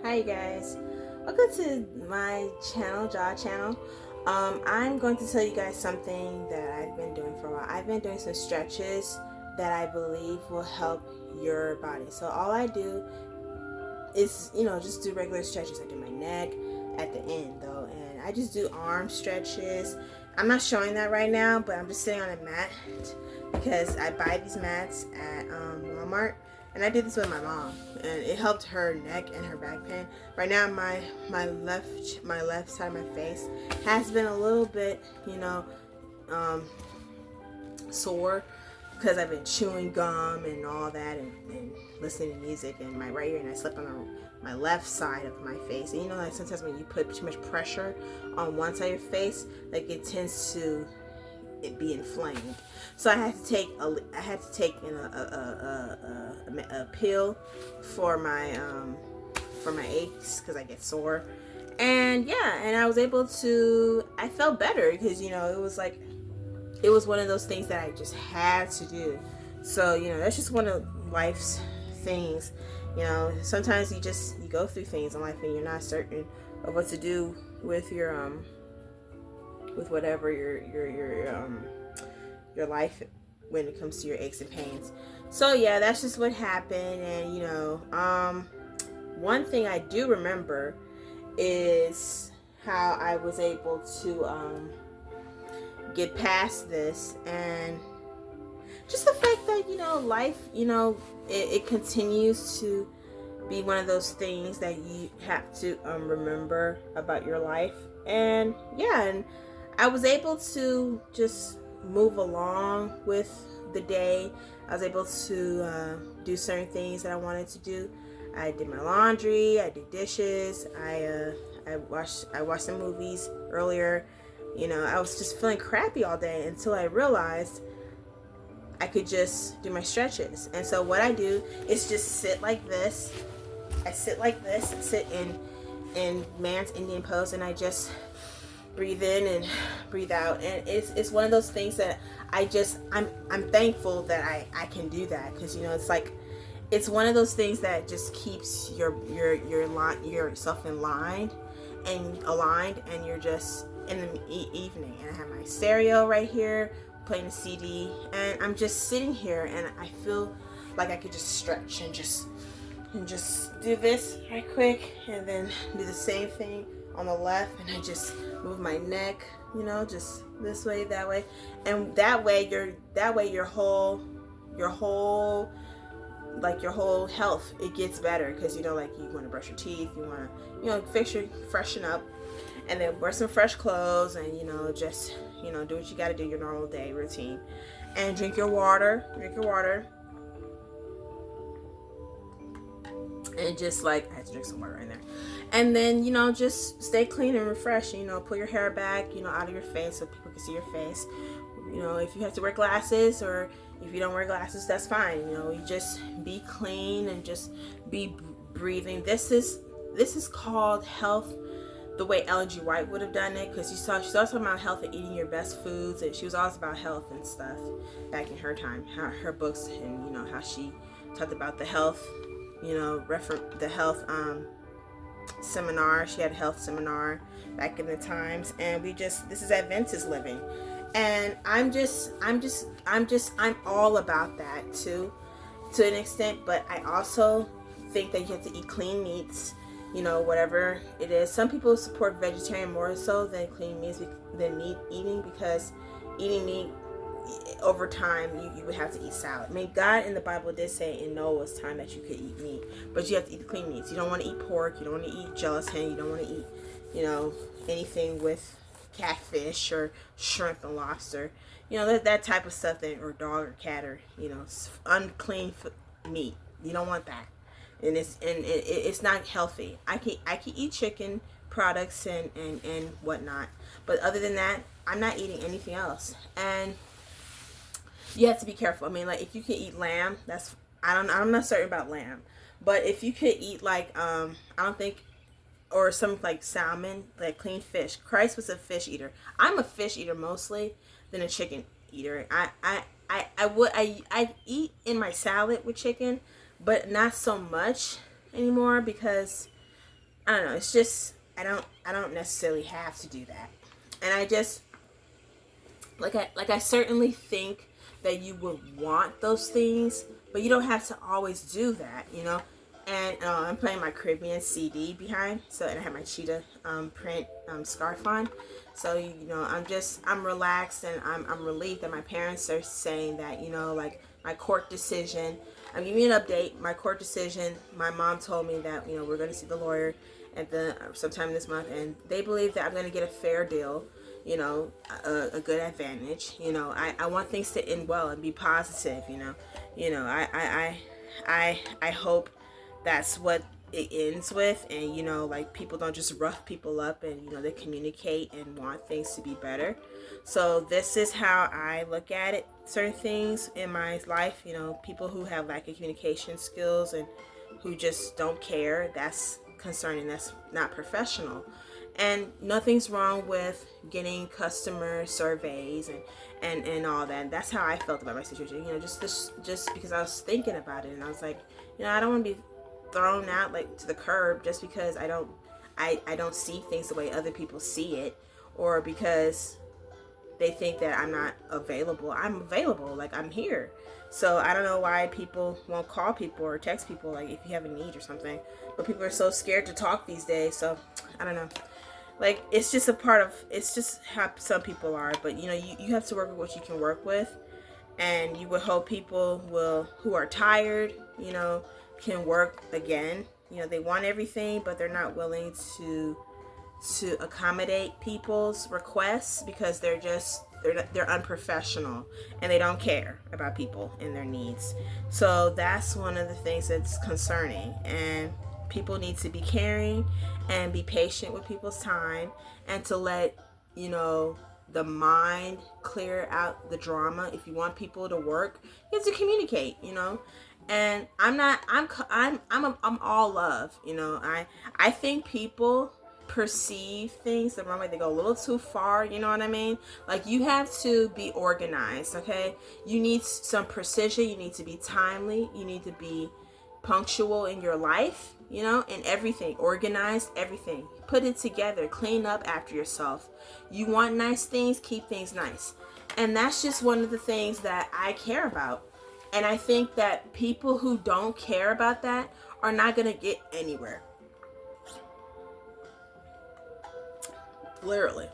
Hi you guys, welcome to my channel, Jaw channel. I'm going to tell you guys something that I've been doing for a while. I've been doing some stretches that I believe will help your body. So all I do is, just do regular stretches. I do my neck at the end though, and I just do arm stretches. I'm not showing that right now, but I'm just sitting on a mat because I buy these mats at Walmart. And I did this with my mom, and it helped her neck and her back pain. Right now, my left side of my face has been a little bit, sore because I've been chewing gum and all that, and listening to music. And my right ear, and I slept on my left side of my face. And like sometimes when you put too much pressure on one side of your face, like it tends to it be inflamed. So I had to take a pill for my aches because I get sore. And I was able to, I felt better because it was one of those things that I just had to do. So that's just one of life's things. Sometimes you go through things in life and you're not certain of what to do with your with whatever your life when it comes to your aches and pains. So that's just what happened. And one thing I do remember is how I was able to get past this, and just the fact that life, it continues to be one of those things that you have to remember about your life. And I was able to just move along with the day. I was able to do certain things that I wanted to do. I did my laundry, I did dishes, I watched some movies earlier. I was just feeling crappy all day until I realized I could just do my stretches. And so what I do is just sit like this. I sit like this, sit in man's Indian pose, and I just breathe in and breathe out. And it's one of those things that I'm thankful that I can do that, because it's one of those things that just keeps yourself in line and aligned, and you're just in the evening. And I have my stereo right here playing a CD, and I'm just sitting here, and I feel like I could just stretch and just do this right quick, and then do the same thing on the left, and I just move my neck, just this way, that way, and that way your whole health, it gets better, because you want to brush your teeth, you want to freshen up, and then wear some fresh clothes, and just do what you got to do, your normal day routine, and drink your water, and just I had to drink some water in there, and then just stay clean and refreshed. Pull your hair back out of your face so people can see your face. If you have to wear glasses, or if you don't wear glasses, that's fine. You just be clean and just be breathing. This is called health, the way Ellen G. White would have done it, because she's always talking about health and eating your best foods, and she was always about health and stuff back in her time, her books, and how she talked about the health, the health seminar. She had a health seminar back in the times, and this is Adventist living, and I'm all about that too, to an extent. But I also think that you have to eat clean meats, whatever it is. Some people support vegetarian more so than clean meats, than meat eating, because eating meat over time, you would have to eat salad. I mean, God in the Bible did say in Noah's time that you could eat meat, but you have to eat the clean meats. You don't want to eat pork, you don't want to eat gelatin, you don't want to eat anything with catfish or shrimp and lobster, that type of stuff, or dog or cat, or unclean meat. You don't want that, and it's not healthy. I can eat chicken products and whatnot, but other than that, I'm not eating anything else. And you have to be careful. I mean, if you can eat lamb, I'm not certain about lamb, but if you could eat I don't think, or some salmon, clean fish. Christ was a fish eater. I'm a fish eater mostly than a chicken eater. I eat in my salad with chicken, but not so much anymore, because I don't know. It's just I don't necessarily have to do that, and I just I certainly think that you would want those things, but you don't have to always do that, you know. And I'm playing my Caribbean CD behind, so and I have my cheetah print scarf on, so you know I'm relaxed and I'm relieved that my parents are saying that, you know, like my court decision. I'm giving you an update. My court decision. My mom told me that, you know, we're going to see the lawyer at the sometime this month, and they believe that I'm going to get a fair deal, you know, a good advantage. You know, I want things to end well and be positive. You know, I hope that's what it ends with, and you know, like people don't just rough people up, and you know, they communicate and want things to be better. So this is how I look at it. Certain things in my life, you know, people who have lack of communication skills and who just don't care, that's concerning. That's not professional. And nothing's wrong with getting customer surveys and all that. That's how I felt about my situation. You know, just because I was thinking about it, and I was like, you know, I don't want to be thrown out like to the curb just because I don't see things the way other people see it, or because they think that I'm not available. I'm available. Like, I'm here. So I don't know why people won't call people or text people like if you have a need or something. But people are so scared to talk these days. So I don't know. Like, it's just a part of, it's just how some people are. But you know, you have to work with what you can work with, and you would hope people will, who are tired, you know, can work again. You know, they want everything, but they're not willing to accommodate people's requests because they're unprofessional and they don't care about people and their needs. So that's one of the things that's concerning, and people need to be caring and be patient with people's time, and to let, you know, the mind clear out the drama. If you want people to work, you have to communicate, you know. And I'm all love, you know. I think people perceive things the wrong way. They go a little too far, you know what I mean? Like, you have to be organized, okay? You need some precision, you need to be timely, you need to be punctual in your life, you know, in everything. Organized, everything. Put it together, clean up after yourself. You want nice things, keep things nice. And that's just one of the things that I care about. And I think that people who don't care about that are not going to get anywhere. Literally.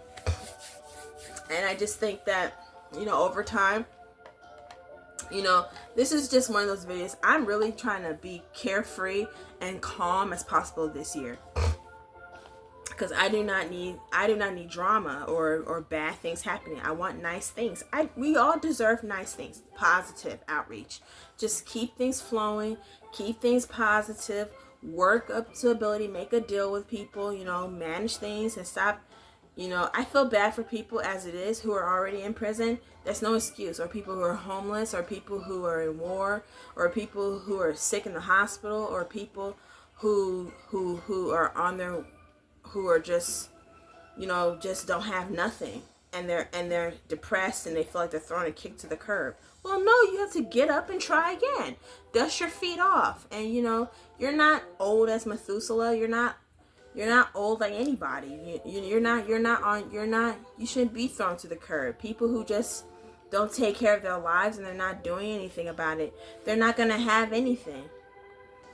And I just think that, you know, over time, you know, this is just one of those videos. I'm really trying to be carefree and calm as possible this year, because I do not need drama or bad things happening. I want nice things. We all deserve nice things. Positive outreach. Just keep things flowing, keep things positive, work up to ability, make a deal with people, you know, manage things and stop. You know, I feel bad for people as it is who are already in prison. That's no excuse. Or people who are homeless, or people who are in war, or people who are sick in the hospital, or people who are on their, who are just, you know, just don't have nothing, and they're depressed and they feel like they're throwing a kick to the curb. Well, no, you have to get up and try again. Dust your feet off. And you know, you're not old as Methuselah. You're not old like anybody. You're not, you shouldn't be thrown to the curb. People who just don't take care of their lives and they're not doing anything about it, they're not going to have anything.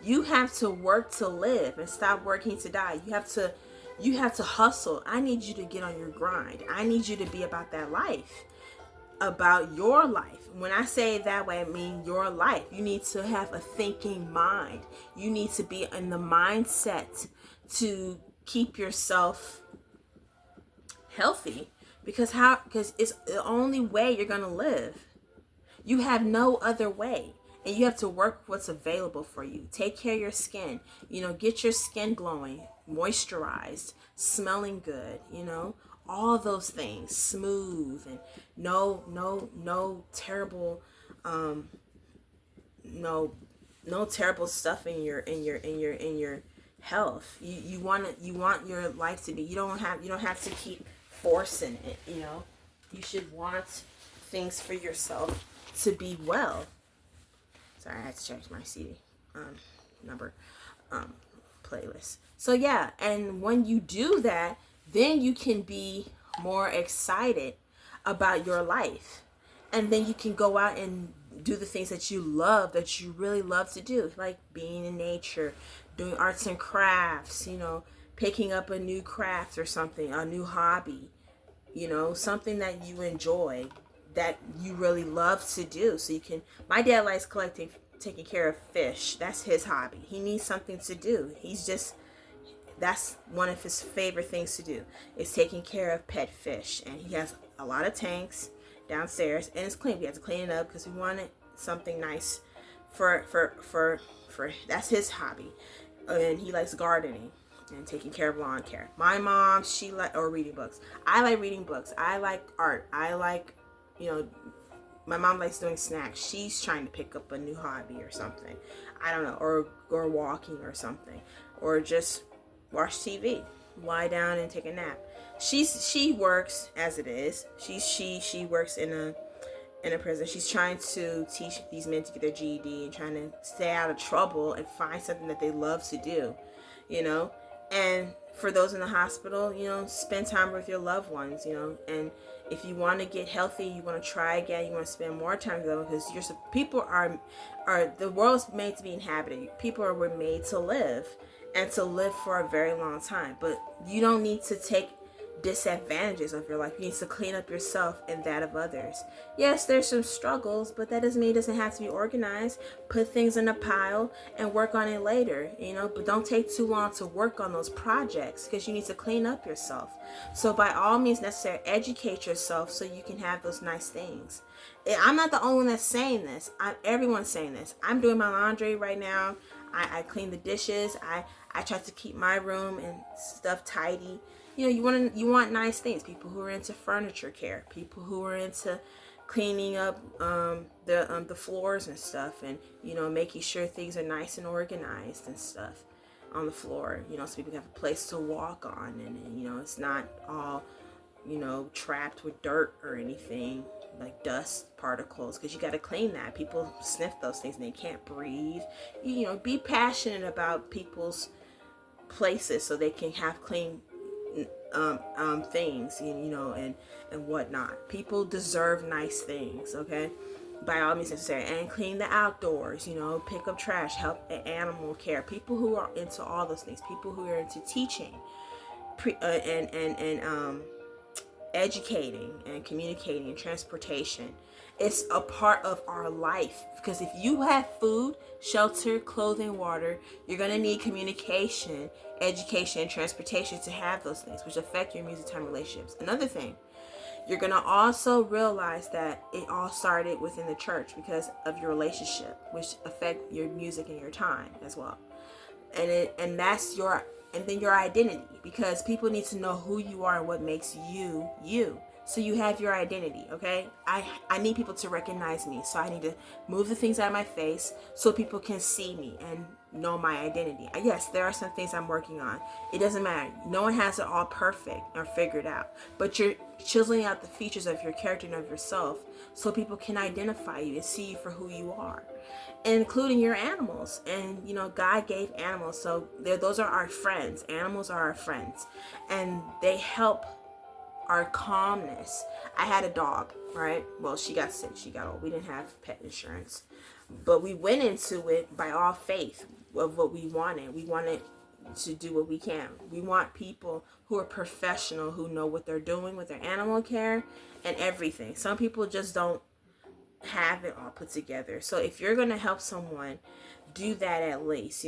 You have to work to live and stop working to die. You have to hustle. I need you to get on your grind. I need you to be about that life, about your life. When I say it that way, I mean your life. You need to have a thinking mind. You need to be in the mindset to keep yourself healthy, because it's the only way you're going to live. You have no other way. And you have to work with what's available for you. Take care of your skin. You know, get your skin glowing, moisturized, smelling good, you know, all those things, smooth, and no terrible no terrible stuff in your health. You want your life to be, you don't have to keep forcing it, you know. You should want things for yourself to be well. Sorry, I had to change my CD number. playlist. So yeah, and when you do that, then you can be more excited about your life. And then you can go out and do the things that you love, that you really love to do, like being in nature, doing arts and crafts, picking up a new craft or something, a new hobby, something that you enjoy, that you really love to do. So you can, my dad likes taking care of fish. That's his hobby. He needs something to do. That's one of his favorite things to do, is taking care of pet fish. And he has a lot of tanks downstairs, and it's clean. We have to clean it up because we wanted something nice for that's his hobby. And he likes gardening and taking care of lawn care. My mom, or reading books. I like reading books. I like art. I like, my mom likes doing snacks. She's trying to pick up a new hobby or something. I don't know, or walking or something, or just watch TV, lie down and take a nap. She works as it is. She works in a prison. She's trying to teach these men to get their GED and trying to stay out of trouble and find something that they love to do, And for those in the hospital, spend time with your loved ones, And if you want to get healthy, you want to try again, you want to spend more time with them, because people are the world's made to be inhabited. People were made to live, and to live for a very long time. But you don't need to take disadvantages of your life. You need to clean up yourself and that of others. Yes, there's some struggles, but that doesn't mean it doesn't have to be organized. Put things in a pile and work on it later, but don't take too long to work on those projects, because you need to clean up yourself. So by all means necessary, educate yourself so you can have those nice things. I'm not the only one that's saying this. Everyone's saying this. I'm doing my laundry right now. I clean the dishes. I try to keep my room and stuff tidy. You want nice things. People who are into furniture care, people who are into cleaning up the floors and stuff, and making sure things are nice and organized and stuff on the floor. So people have a place to walk on, and it's not all trapped with dirt or anything like dust particles, because you got to clean that. People sniff those things and they can't breathe. Be passionate about people's places so they can have clean things, and whatnot. People deserve nice things, okay? By all means necessary. And clean the outdoors, pick up trash, help animal care. People who are into all those things, people who are into teaching, and educating and communicating and transportation. It's a part of our life, because if you have food, shelter, clothing, water, you're going to need communication, education, and transportation to have those things, which affect your music time relationships. Another thing, you're going to also realize that it all started within the church because of your relationship, which affect your music and your time as well. And that's your identity, because people need to know who you are and what makes you you. So you have your identity, okay? I need people to recognize me, so I need to move the things out of my face so people can see me and know my identity. Yes, there are some things I'm working on. It doesn't matter. No one has it all perfect or figured out, but you're chiseling out the features of your character and of yourself so people can identify you and see you for who you are, including your animals. And God gave animals, so those are our friends. Animals are our friends, and they help our calmness. I had a dog, right? Well, she got sick, she got old. We didn't have pet insurance, but we went into it by all faith of what we wanted. We wanted to do what we can. We want people who are professional, who know what they're doing with their animal care and everything. Some people just don't have it all put together. So if you're going to help someone, do that at least.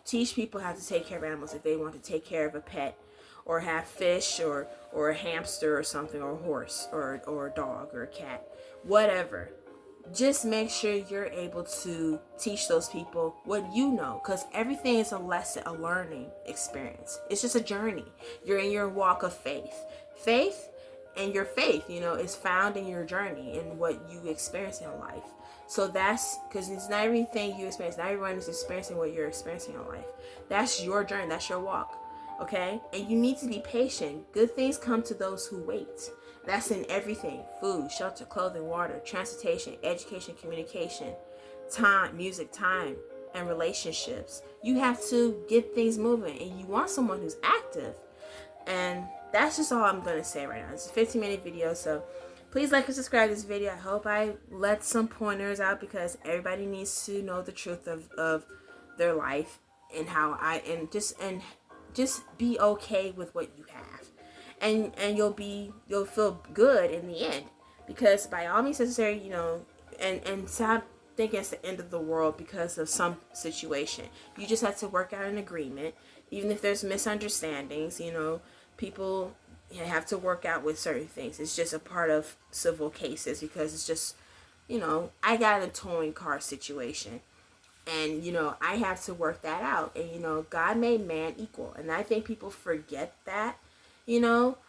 Teach people how to take care of animals if they want to take care of a pet, or have fish, or a hamster or something, or a horse, or a dog, or a cat, whatever. Just make sure you're able to teach those people what you know, because everything is a lesson, a learning experience. It's just a journey. You're in your walk of faith, and your faith is found in your journey and what you experience in life. So that's because it's not everything you experience. Not everyone is experiencing what you're experiencing in life. That's your journey. That's your walk. Okay? And you need to be patient. Good things come to those who wait. That's in everything. Food, shelter, clothing, water, transportation, education, communication, time, music, time, and relationships. You have to get things moving, and you want someone who's active. And that's just all I'm going to say right now. It's a 15-minute video, so please like and subscribe to this video. I hope I let some pointers out, because everybody needs to know the truth of their life, and how and just be okay with what you have, and you'll feel good in the end, because by all means necessary, and stop thinking it's the end of the world because of some situation. You just have to work out an agreement, even if there's misunderstandings. People have to work out with certain things. It's just a part of civil cases, because it's just, I got a towing car situation, and I have to work that out. And God made man equal, and I think people forget that,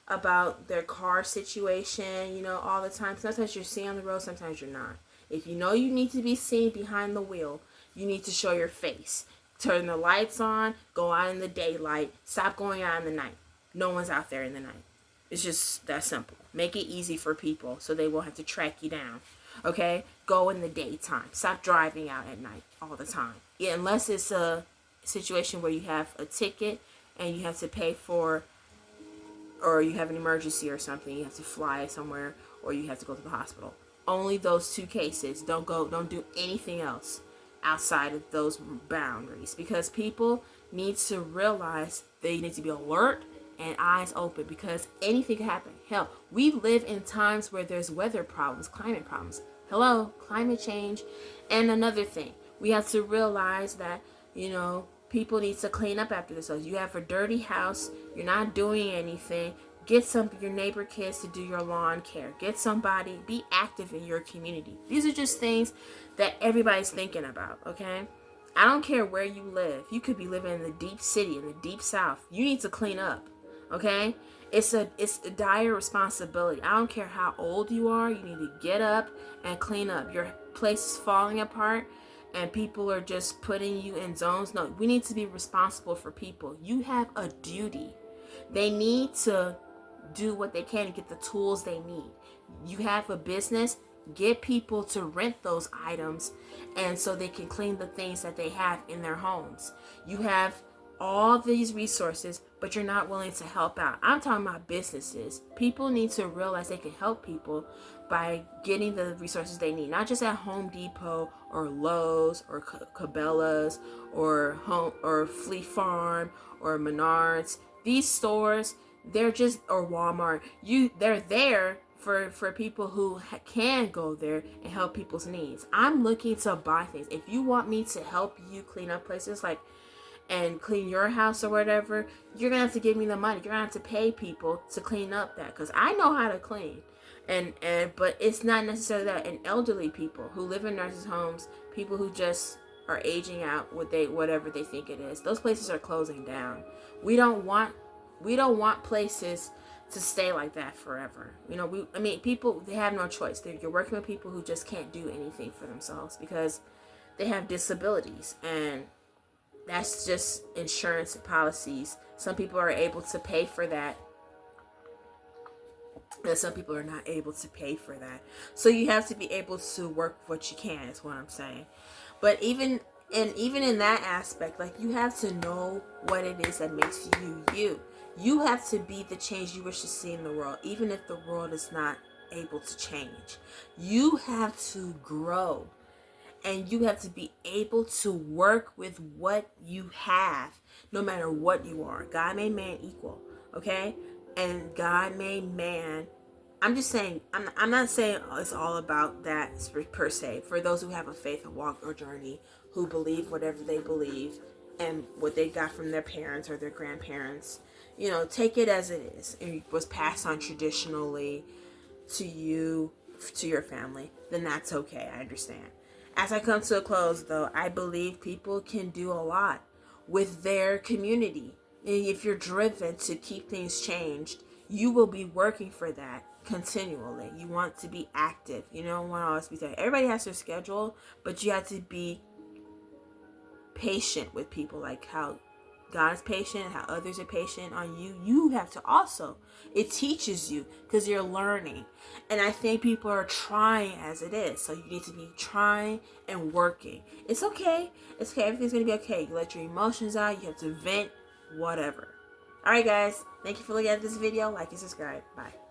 about their car situation, all the time. Sometimes you're seen on the road, sometimes you're not. If you need to be seen behind the wheel, you need to show your face. Turn the lights on, go out in the daylight, stop going out in the night. No one's out there in the night. It's just that simple. Make it easy for people so they won't have to track you down. Okay? Go in the daytime. Stop driving out at night all the time. Yeah, unless it's a situation where you have a ticket and you have to pay for, or you have an emergency or something, you have to fly somewhere, or you have to go to the hospital. Only those two cases. Don't do anything else outside of those boundaries, because people need to realize they need to be alert and eyes open, because anything can happen. Hell, we live in times where there's weather problems, climate problems. Hello, climate change. And another thing, we have to realize that, people need to clean up after themselves. You have a dirty house, you're not doing anything. Get some of your neighbor kids to do your lawn care. Get somebody, be active in your community. These are just things that everybody's thinking about, okay? I don't care where you live. You could be living in the deep city, in the deep south. You need to clean up, okay? It's a dire responsibility. I don't care how old you are. You need to get up and clean up. Your place is falling apart, and people are just putting you in zones. No, we need to be responsible for people. You have a duty. They need to do what they can to get the tools they need. You have a business, get people to rent those items, and so they can clean the things that they have in their homes. You have all these resources, but you're not willing to help out. I'm talking about businesses. People need to realize they can help people by getting the resources they need, not just at Home Depot or Lowe's or Cabela's or Fleet Farm or Menards. These stores, they're just, or Walmart, they're there for people who can go there and help people's needs. I'm looking to buy things. If you want me to help you clean up places and clean your house or whatever, you're gonna have to give me the money. You're gonna have to pay people to clean up that, because I know how to clean. But it's not necessarily that. And elderly people who live in nurses' homes, people who just are aging out whatever they think it is, those places are closing down. We don't want places to stay like that forever. People, they have no choice. You're working with people who just can't do anything for themselves because they have disabilities, and that's just insurance policies. Some people are able to pay for that, and some people are not able to pay for that. So you have to be able to work what you can, is what I'm saying. But even in that aspect, you have to know what it is that makes you you. You have to be the change you wish to see in the world, even if the world is not able to change. You have to grow, and you have to be able to work with what you have, no matter what you are. God made man equal, okay? And God made man, I'm just saying, I'm not saying it's all about that per se. For those who have a faith, a walk, or journey, who believe whatever they believe and what they got from their parents or their grandparents, take it as it is. It was passed on traditionally to you, to your family, then that's okay. I understand. As I come to a close, though, I believe people can do a lot with their community. And if you're driven to keep things changed, you will be working for that continually. You want to be active. You don't want to always be there. Everybody has their schedule, but you have to be patient with people, like how God is patient, how others are patient on you, you have to also. It teaches you because you're learning. And I think people are trying as it is. So you need to be trying and working. It's okay. It's okay. Everything's going to be okay. You let your emotions out. You have to vent, whatever. Alright, guys. Thank you for looking at this video. Like and subscribe. Bye.